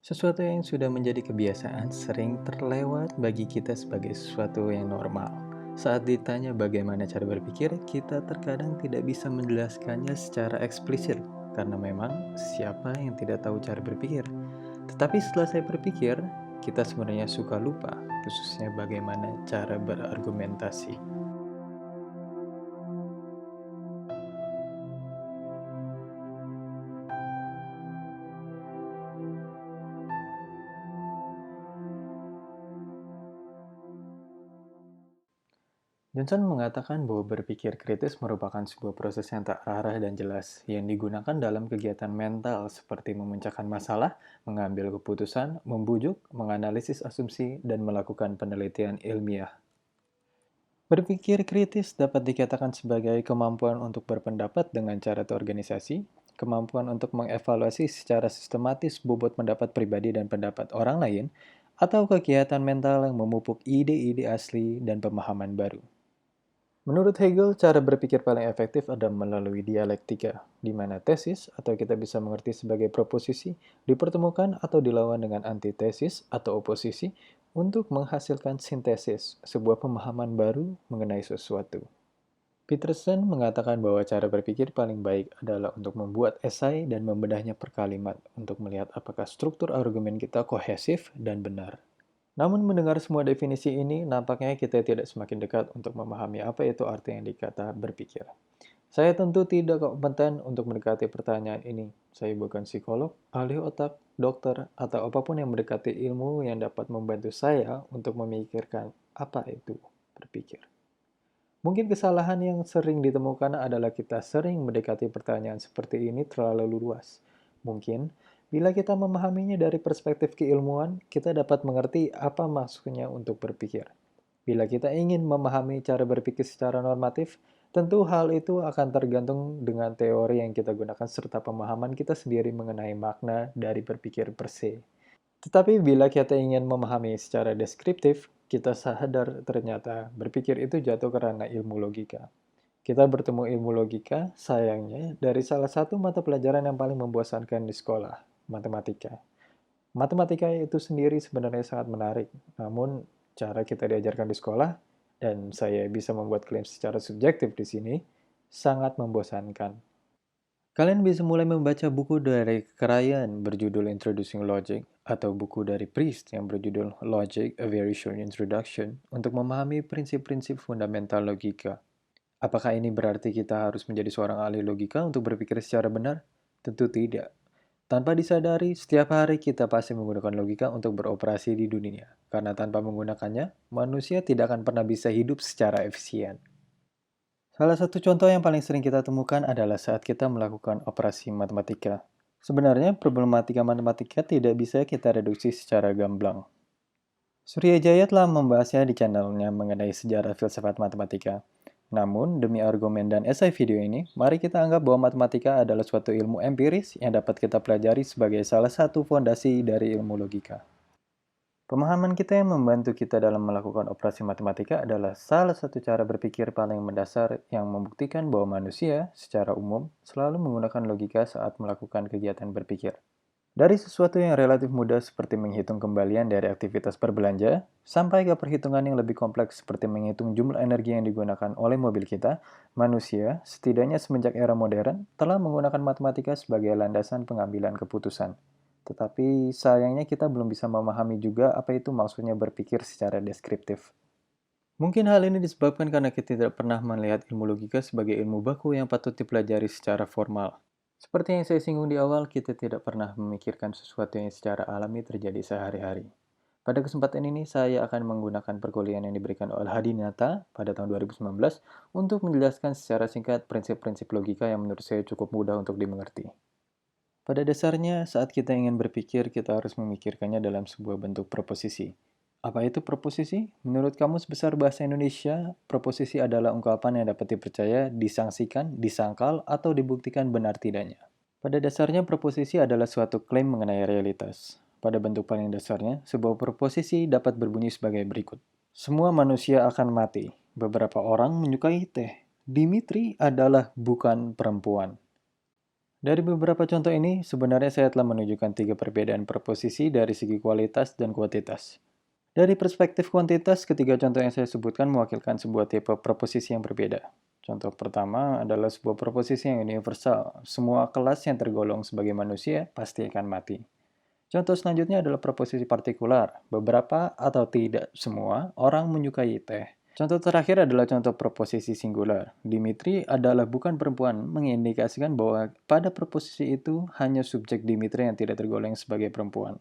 Sesuatu yang sudah menjadi kebiasaan sering terlewat bagi kita sebagai sesuatu yang normal. Saat ditanya bagaimana cara berpikir, kita terkadang tidak bisa menjelaskannya secara eksplisit karena memang siapa yang tidak tahu cara berpikir. Tetapi setelah saya berpikir, kita sebenarnya suka lupa, khususnya bagaimana cara berargumentasi. Johnson mengatakan bahwa berpikir kritis merupakan sebuah proses yang tak arah dan jelas, yang digunakan dalam kegiatan mental seperti memecahkan masalah, mengambil keputusan, membujuk, menganalisis asumsi, dan melakukan penelitian ilmiah. Berpikir kritis dapat dikatakan sebagai kemampuan untuk berpendapat dengan cara terorganisasi, kemampuan untuk mengevaluasi secara sistematis bobot pendapat pribadi dan pendapat orang lain, atau kegiatan mental yang memupuk ide-ide asli dan pemahaman baru. Menurut Hegel, cara berpikir paling efektif adalah melalui dialektika, di mana tesis, atau kita bisa mengerti sebagai proposisi, dipertemukan atau dilawan dengan antitesis atau oposisi untuk menghasilkan sintesis, sebuah pemahaman baru mengenai sesuatu. Peterson mengatakan bahwa cara berpikir paling baik adalah untuk membuat esai dan membedahnya per kalimat untuk melihat apakah struktur argumen kita kohesif dan benar. Namun mendengar semua definisi ini, nampaknya kita tidak semakin dekat untuk memahami apa itu arti yang dikata berpikir. Saya tentu tidak kompeten untuk mendekati pertanyaan ini. Saya bukan psikolog, ahli otak, dokter, atau apapun yang mendekati ilmu yang dapat membantu saya untuk memikirkan apa itu berpikir. Mungkin kesalahan yang sering ditemukan adalah kita sering mendekati pertanyaan seperti ini terlalu luas. Mungkin, bila kita memahaminya dari perspektif keilmuan, kita dapat mengerti apa maksudnya untuk berpikir. Bila kita ingin memahami cara berpikir secara normatif, tentu hal itu akan tergantung dengan teori yang kita gunakan serta pemahaman kita sendiri mengenai makna dari berpikir per se. Tetapi bila kita ingin memahami secara deskriptif, kita sadar ternyata berpikir itu jatuh karena ilmu logika. Kita bertemu ilmu logika, sayangnya, dari salah satu mata pelajaran yang paling membosankan di sekolah, matematika. Matematika itu sendiri sebenarnya sangat menarik, namun cara kita diajarkan di sekolah, dan saya bisa membuat klaim secara subjektif di sini, sangat membosankan. Kalian bisa mulai membaca buku dari Krayan berjudul Introducing Logic atau buku dari Priest yang berjudul Logic: A Very Short Introduction untuk memahami prinsip-prinsip fundamental logika. Apakah ini berarti kita harus menjadi seorang ahli logika untuk berpikir secara benar? Tentu tidak. Tanpa disadari, setiap hari kita pasti menggunakan logika untuk beroperasi di dunia. Karena tanpa menggunakannya, manusia tidak akan pernah bisa hidup secara efisien. Salah satu contoh yang paling sering kita temukan adalah saat kita melakukan operasi matematika. Sebenarnya, problematika matematika tidak bisa kita reduksi secara gamblang. Surya Jaya telah membahasnya di channelnya mengenai sejarah filsafat matematika. Namun, demi argumen dan esai video ini, mari kita anggap bahwa matematika adalah suatu ilmu empiris yang dapat kita pelajari sebagai salah satu fondasi dari ilmu logika. Pemahaman kita yang membantu kita dalam melakukan operasi matematika adalah salah satu cara berpikir paling mendasar yang membuktikan bahwa manusia, secara umum, selalu menggunakan logika saat melakukan kegiatan berpikir. Dari sesuatu yang relatif mudah seperti menghitung kembalian dari aktivitas berbelanja, sampai ke perhitungan yang lebih kompleks seperti menghitung jumlah energi yang digunakan oleh mobil kita, manusia, setidaknya semenjak era modern, telah menggunakan matematika sebagai landasan pengambilan keputusan. Tetapi sayangnya kita belum bisa memahami juga apa itu maksudnya berpikir secara deskriptif. Mungkin hal ini disebabkan karena kita tidak pernah melihat ilmu logika sebagai ilmu baku yang patut dipelajari secara formal. Seperti yang saya singgung di awal, kita tidak pernah memikirkan sesuatu yang secara alami terjadi sehari-hari. Pada kesempatan ini, saya akan menggunakan perkuliahan yang diberikan oleh Hadinata pada tahun 2019 untuk menjelaskan secara singkat prinsip-prinsip logika yang menurut saya cukup mudah untuk dimengerti. Pada dasarnya, saat kita ingin berpikir, kita harus memikirkannya dalam sebuah bentuk proposisi. Apa itu proposisi? Menurut Kamus Besar Bahasa Indonesia, proposisi adalah ungkapan yang dapat dipercaya, disangsikan, disangkal, atau dibuktikan benar tidaknya. Pada dasarnya, proposisi adalah suatu klaim mengenai realitas. Pada bentuk paling dasarnya, sebuah proposisi dapat berbunyi sebagai berikut. Semua manusia akan mati. Beberapa orang menyukai teh. Dimitri adalah bukan perempuan. Dari beberapa contoh ini, sebenarnya saya telah menunjukkan tiga perbedaan proposisi dari segi kualitas dan kuantitas. Dari perspektif kuantitas, ketiga contoh yang saya sebutkan mewakilkan sebuah tipe proposisi yang berbeda. Contoh pertama adalah sebuah proposisi yang universal. Semua kelas yang tergolong sebagai manusia pasti akan mati. Contoh selanjutnya adalah proposisi partikular. Beberapa atau tidak semua orang menyukai teh. Contoh terakhir adalah contoh proposisi singular. Dimitri adalah bukan perempuan, mengindikasikan bahwa pada proposisi itu hanya subjek Dimitri yang tidak tergolong sebagai perempuan.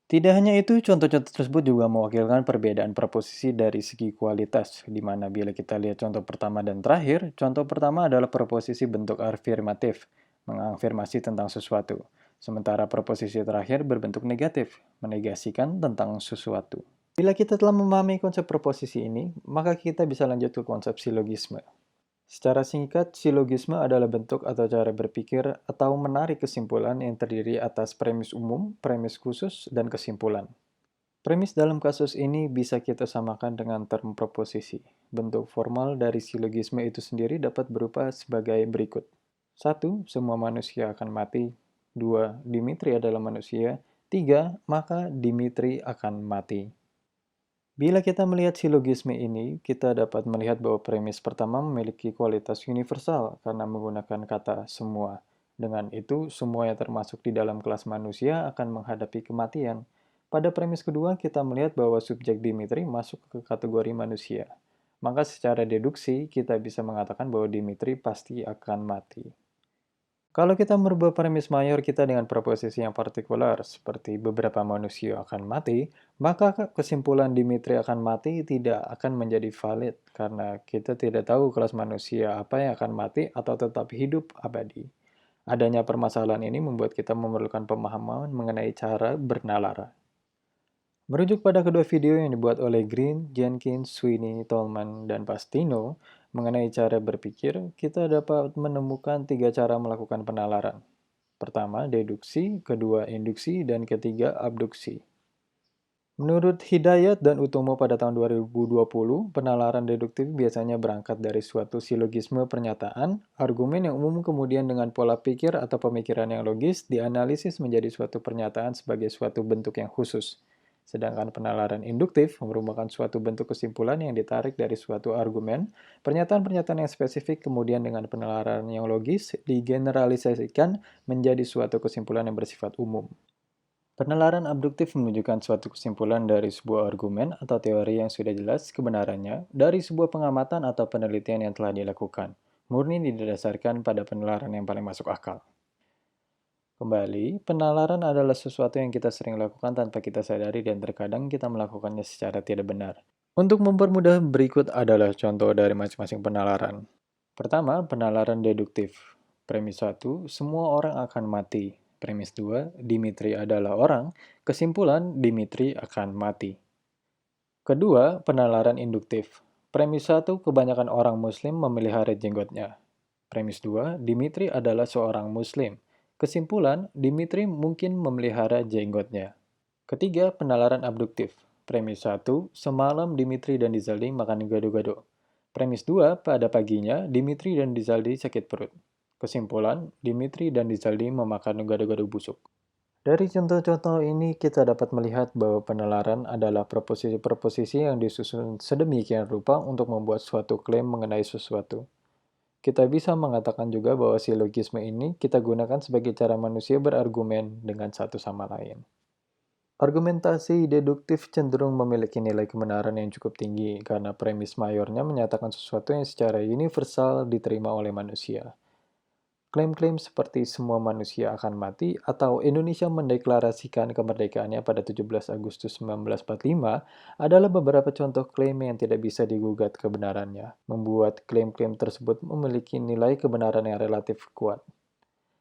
Tidak hanya itu, contoh-contoh tersebut juga mewakilkan perbedaan proposisi dari segi kualitas, di mana bila kita lihat contoh pertama dan terakhir, contoh pertama adalah proposisi bentuk afirmatif, mengafirmasi tentang sesuatu. Sementara proposisi terakhir berbentuk negatif, menegasikan tentang sesuatu. Bila kita telah memahami konsep proposisi ini, maka kita bisa lanjut ke konsep silogisme. Secara singkat, silogisme adalah bentuk atau cara berpikir atau menarik kesimpulan yang terdiri atas premis umum, premis khusus, dan kesimpulan. Premis dalam kasus ini bisa kita samakan dengan term proposisi. Bentuk formal dari silogisme itu sendiri dapat berupa sebagai berikut. 1. Semua manusia akan mati. 2. Dimitri adalah manusia. 3. Maka Dimitri akan mati. Bila kita melihat silogisme ini, kita dapat melihat bahwa premis pertama memiliki kualitas universal karena menggunakan kata semua. Dengan itu, semua yang termasuk di dalam kelas manusia akan menghadapi kematian. Pada premis kedua, kita melihat bahwa subjek Dimitri masuk ke kategori manusia. Maka secara deduksi, kita bisa mengatakan bahwa Dimitri pasti akan mati. Kalau kita merubah premis mayor kita dengan proposisi yang partikular, seperti beberapa manusia akan mati, maka kesimpulan Dimitri akan mati tidak akan menjadi valid, karena kita tidak tahu kelas manusia apa yang akan mati atau tetap hidup abadi. Adanya permasalahan ini membuat kita memerlukan pemahaman mengenai cara bernalara. Merujuk pada kedua video yang dibuat oleh Green, Jenkins, Sweeney, Tolman, dan Pastino mengenai cara berpikir, kita dapat menemukan tiga cara melakukan penalaran. Pertama, deduksi, kedua, induksi, dan ketiga, abduksi. Menurut Hidayat dan Utomo pada tahun 2020, penalaran deduktif biasanya berangkat dari suatu silogisme pernyataan, argumen yang umum kemudian dengan pola pikir atau pemikiran yang logis dianalisis menjadi suatu pernyataan sebagai suatu bentuk yang khusus. Sedangkan penalaran induktif merupakan suatu bentuk kesimpulan yang ditarik dari suatu argumen, pernyataan-pernyataan yang spesifik kemudian dengan penalaran yang logis digeneralisasikan menjadi suatu kesimpulan yang bersifat umum. Penalaran abduktif menunjukkan suatu kesimpulan dari sebuah argumen atau teori yang sudah jelas kebenarannya dari sebuah pengamatan atau penelitian yang telah dilakukan, murni didasarkan pada penalaran yang paling masuk akal. Kembali, penalaran adalah sesuatu yang kita sering lakukan tanpa kita sadari dan terkadang kita melakukannya secara tidak benar. Untuk mempermudah, berikut adalah contoh dari masing-masing penalaran. Pertama, penalaran deduktif. Premis 1, semua orang akan mati. Premis 2, Dimitri adalah orang. Kesimpulan, Dimitri akan mati. Kedua, penalaran induktif. Premis 1, kebanyakan orang muslim memelihara jenggotnya. Premis 2, Dimitri adalah seorang muslim. Kesimpulan, Dimitri mungkin memelihara jenggotnya. Ketiga, penalaran abduktif. Premis 1, semalam Dimitri dan Dizaldi makan gado-gado. Premis 2, pada paginya Dimitri dan Dizaldi sakit perut. Kesimpulan, Dimitri dan Dizaldi memakan gado-gado busuk. Dari contoh-contoh ini kita dapat melihat bahwa penalaran adalah proposisi-proposisi yang disusun sedemikian rupa untuk membuat suatu klaim mengenai sesuatu. Kita bisa mengatakan juga bahwa silogisme ini kita gunakan sebagai cara manusia berargumen dengan satu sama lain. Argumentasi deduktif cenderung memiliki nilai kebenaran yang cukup tinggi karena premis mayornya menyatakan sesuatu yang secara universal diterima oleh manusia. Klaim-klaim seperti semua manusia akan mati atau Indonesia mendeklarasikan kemerdekaannya pada 17 Agustus 1945 adalah beberapa contoh klaim yang tidak bisa digugat kebenarannya, membuat klaim-klaim tersebut memiliki nilai kebenaran yang relatif kuat.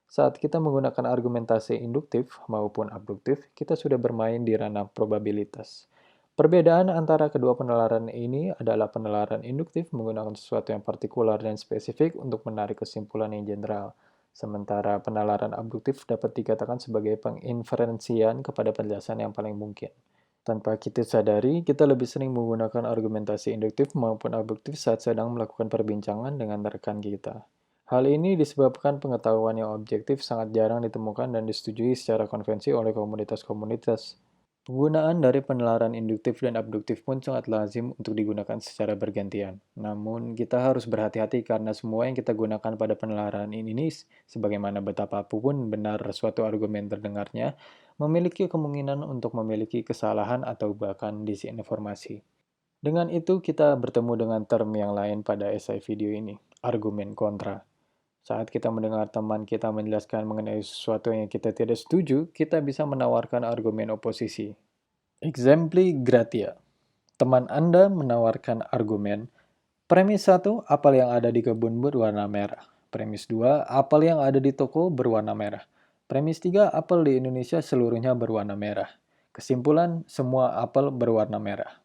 Saat kita menggunakan argumentasi induktif maupun abduktif, kita sudah bermain di ranah probabilitas. Perbedaan antara kedua penalaran ini adalah penalaran induktif menggunakan sesuatu yang partikular dan spesifik untuk menarik kesimpulan yang general, sementara penalaran abduktif dapat dikatakan sebagai penginferensian kepada penjelasan yang paling mungkin. Tanpa kita sadari, kita lebih sering menggunakan argumentasi induktif maupun abduktif saat sedang melakukan perbincangan dengan rekan kita. Hal ini disebabkan pengetahuan yang objektif sangat jarang ditemukan dan disetujui secara konvensi oleh komunitas-komunitas. Penggunaan dari penalaran induktif dan abduktif pun sangat lazim untuk digunakan secara bergantian. Namun, kita harus berhati-hati karena semua yang kita gunakan pada penalaran ini, sebagaimana betapapun benar suatu argumen terdengarnya, memiliki kemungkinan untuk memiliki kesalahan atau bahkan disinformasi. Dengan itu, kita bertemu dengan term yang lain pada esai video ini, argumen kontra. Saat kita mendengar teman kita menjelaskan mengenai sesuatu yang kita tidak setuju, kita bisa menawarkan argumen oposisi. Exempli gratia. Teman Anda menawarkan argumen, premis 1, apel yang ada di kebun berwarna merah. Premis 2, apel yang ada di toko berwarna merah. Premis 3, apel di Indonesia seluruhnya berwarna merah. Kesimpulan, semua apel berwarna merah.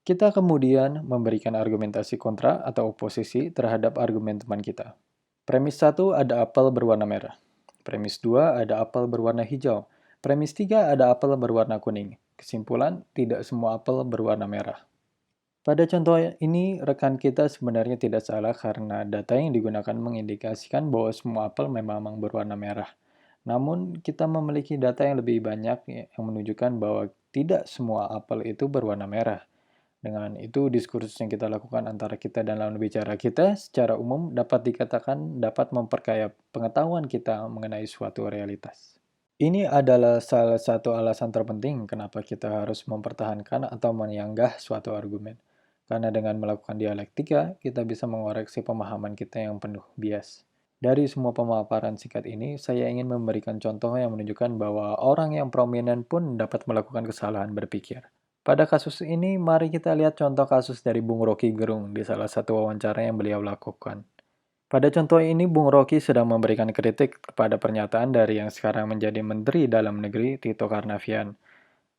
Kita kemudian memberikan argumentasi kontra atau oposisi terhadap argumen teman kita. Premis 1 ada apel berwarna merah. Premis 2 ada apel berwarna hijau. Premis 3 ada apel berwarna kuning. Kesimpulan, tidak semua apel berwarna merah. Pada contoh ini, rekan kita sebenarnya tidak salah karena data yang digunakan mengindikasikan bahwa semua apel memang berwarna merah. Namun, kita memiliki data yang lebih banyak yang menunjukkan bahwa tidak semua apel itu berwarna merah. Dengan itu, diskursus yang kita lakukan antara kita dan lawan bicara kita secara umum dapat dikatakan dapat memperkaya pengetahuan kita mengenai suatu realitas. Ini adalah salah satu alasan terpenting kenapa kita harus mempertahankan atau menyanggah suatu argumen. Karena dengan melakukan dialektika, kita bisa mengoreksi pemahaman kita yang penuh bias. Dari semua pemaparan singkat ini, saya ingin memberikan contoh yang menunjukkan bahwa orang yang prominent pun dapat melakukan kesalahan berpikir. Pada kasus ini, mari kita lihat contoh kasus dari Bung Rocky Gerung di salah satu wawancara yang beliau lakukan. Pada contoh ini, Bung Rocky sedang memberikan kritik kepada pernyataan dari yang sekarang menjadi Menteri Dalam Negeri, Tito Karnavian.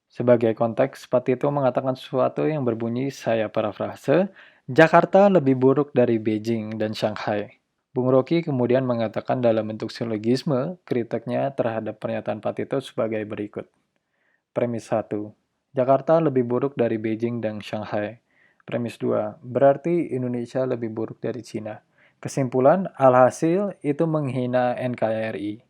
Sebagai konteks, Pak Tito mengatakan sesuatu yang berbunyi, saya parafrase, Jakarta lebih buruk dari Beijing dan Shanghai. Bung Rocky kemudian mengatakan dalam bentuk silogisme kritiknya terhadap pernyataan Pak Tito sebagai berikut. Premis 1. Jakarta lebih buruk dari Beijing dan Shanghai. Premis 2. Berarti Indonesia lebih buruk dari Cina. Kesimpulan, alhasil itu menghina NKRI.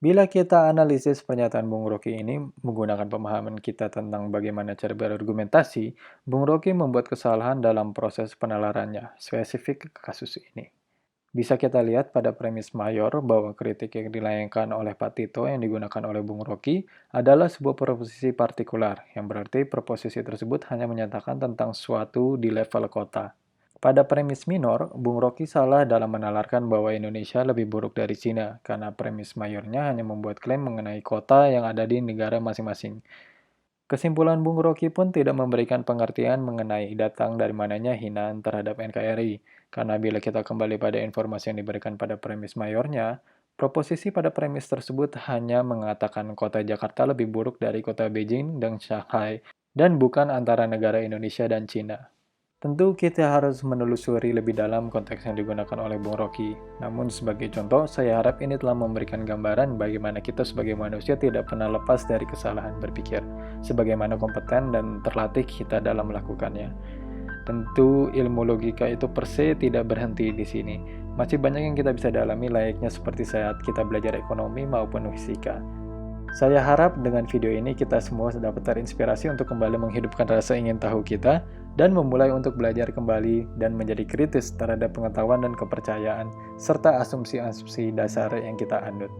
Bila kita analisis pernyataan Bung Rocky ini menggunakan pemahaman kita tentang bagaimana cara berargumentasi, Bung Rocky membuat kesalahan dalam proses penalarannya, spesifik ke kasus ini. Bisa kita lihat pada premis mayor bahwa kritik yang dilayangkan oleh Pak Tito yang digunakan oleh Bung Rocky adalah sebuah proposisi partikular, yang berarti proposisi tersebut hanya menyatakan tentang suatu di level kota. Pada premis minor, Bung Rocky salah dalam menalarkan bahwa Indonesia lebih buruk dari Cina, karena premis mayornya hanya membuat klaim mengenai kota yang ada di negara masing-masing. Kesimpulan Bung Rocky pun tidak memberikan pengertian mengenai datang dari mananya hinaan terhadap NKRI, karena bila kita kembali pada informasi yang diberikan pada premis mayornya, proposisi pada premis tersebut hanya mengatakan kota Jakarta lebih buruk dari kota Beijing dan Shanghai, dan bukan antara negara Indonesia dan Cina. Tentu kita harus menelusuri lebih dalam konteks yang digunakan oleh Bung Rocky. Namun sebagai contoh, saya harap ini telah memberikan gambaran bagaimana kita sebagai manusia tidak pernah lepas dari kesalahan berpikir, sebagaimana kompeten dan terlatih kita dalam melakukannya. Tentu ilmu logika itu per se tidak berhenti di sini. Masih banyak yang kita bisa dalami layaknya seperti saat kita belajar ekonomi maupun fisika. Saya harap dengan video ini kita semua dapat terinspirasi untuk kembali menghidupkan rasa ingin tahu kita dan memulai untuk belajar kembali dan menjadi kritis terhadap pengetahuan dan kepercayaan serta asumsi-asumsi dasar yang kita anut.